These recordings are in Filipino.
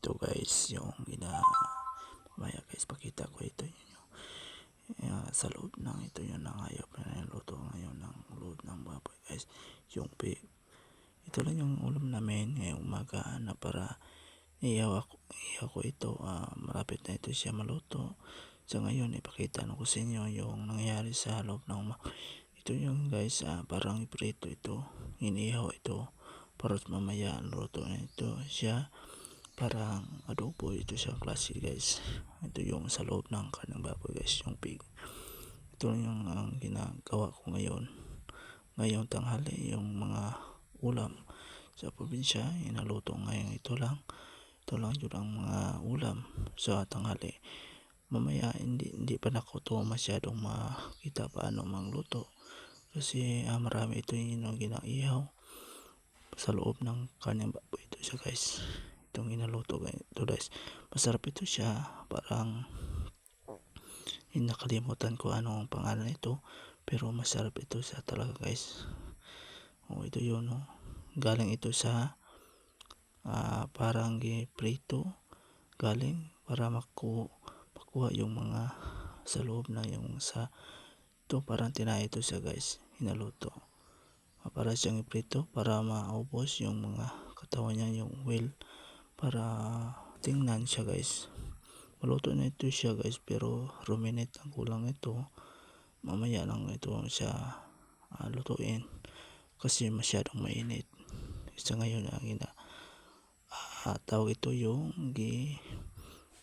Ito guys, yung mamaya guys, pakita ko ito yung sa loob ng ito yung nangayap na niluto ngayon ng loob ng baboy guys, yung pig. Ito lang yung ulam namin ngayong umaga na para ihaw ko ito. Malapit na ito siya maluto. So ngayon ipakita ko sa inyo yung nangyari sa loob ng ito yung guys, parang iprito ito, inihaw ito para mamaya luto na ito siya. Parang adobo ito siya klase guys. Ito yung sa loob ng kanang baboy guys, yung pig. Ito yung ang ginagawa ko ngayong tanghali. Yung mga ulam sa probinsya inaluto ngayon. Ito lang yun ang mga ulam sa tanghali. Mamaya hindi pa na ko to masyadong makita paano mangluto kasi marami ito yung ginaihaw sa loob ng kanyang baboy. Ito siya guys, itong inaluto ito guys. Masarap ito siya. Parang nakalimutan ko ano ang pangalan nito, pero masarap ito siya talaga guys. Ito yun, galing ito sa parang giprito, galing para makuha yung mga sa loob na yung sa ito. Parang tinay ito siya guys, hinaluto para siyang iprito para maubos yung mga katawan niya, yung oil, para tingnan siya guys. Maluto na ito siya guys, pero ruminate ang kulang ito. Mamaya lang ito siya lutuin kasi masyadong mainit. Sa ngayon ang tawag ito yung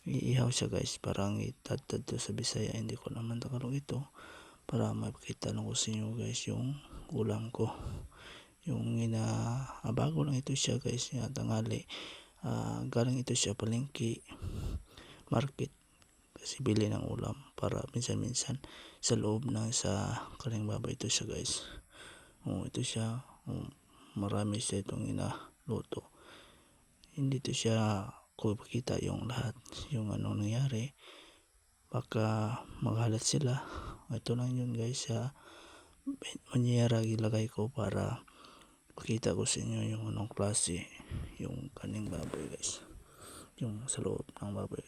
iihaw siya guys. Parang itadtad to sa Bisaya, hindi ko naman Tagalog ito, para mapakita lang ko sa inyo guys yung ulam ko. Yung bago lang ito siya guys, tanghali. Galing ito siya palengke, market, kasi bili ng ulam para minsan-minsan sa loob na sa kaling baboy. Ito siya guys. Ito siya. Marami siya itong inaluto. Hindi ito siya ko ipakita yung lahat yung anong nangyari, baka maghalat sila. Ito lang yun guys, manyera ilagay ko para pakita ko sa inyo yung anong klase yung kaning baboy guys, yung sa loob ng baboy.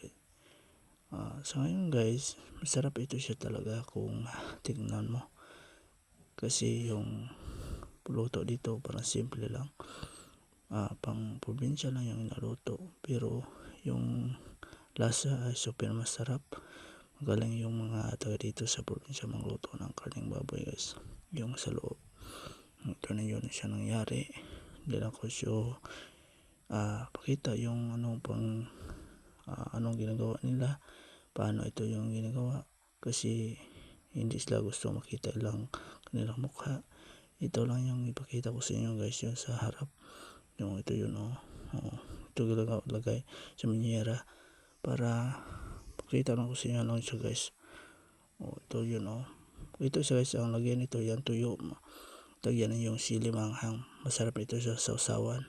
So ngayon guys, masarap ito siya talaga kung tignan mo, kasi yung luto dito parang simple lang, pang probinsya lang yung naluto, pero yung lasa ay super masarap. Magaling yung mga taga dito sa probinsya magluto ng karning baboy guys, yung sa loob. Ito na yun siya nangyari. Hindi lang ko siya pakita yung anong ginagawa nila, paano ito yung ginagawa, kasi hindi sila gusto makita lang kanilang mukha. Ito lang yung ipakita ko sa inyo guys, yung sa harap. Yung ito yun, ito lagay sa minyera para pakita lang ko sa inyo lang siya guys. Ito yun, ito siya guys. Ang lagyan nito yan tuyo, lagyan yung sili manghang. Masarap ito sa sausawan.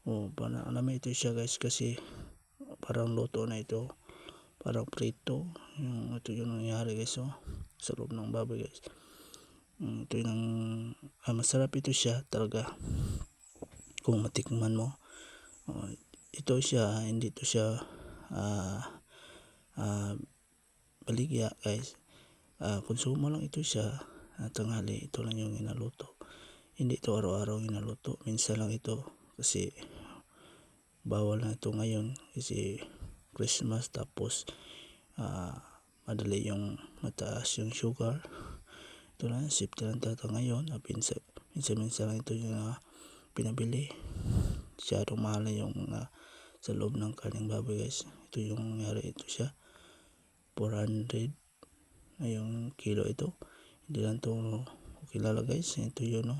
Namin ito siya guys, kasi parang luto na ito, parang prito. Ito yung nangyari guys, sa loob ng baboy guys. Ito yung masarap ito siya talaga kung matikman mo. Ito siya, hindi ito siya baligya guys. Konsumo lang ito siya tanghali. Ito lang yung inaluto, hindi ito araw-araw inaluto. Minsan lang ito kasi bawal na ito ngayon kasi Christmas, tapos madali yung mataas yung sugar. Ito lang, safety lang tata ngayon. Minsan lang ito yung pinabili. Masyadong mahal na yung sa loob ng kaning baboy guys. Ito yung nangyari. Ito siya 400 na yung kilo ito. Hindi lang ito kilala guys. Ito yun,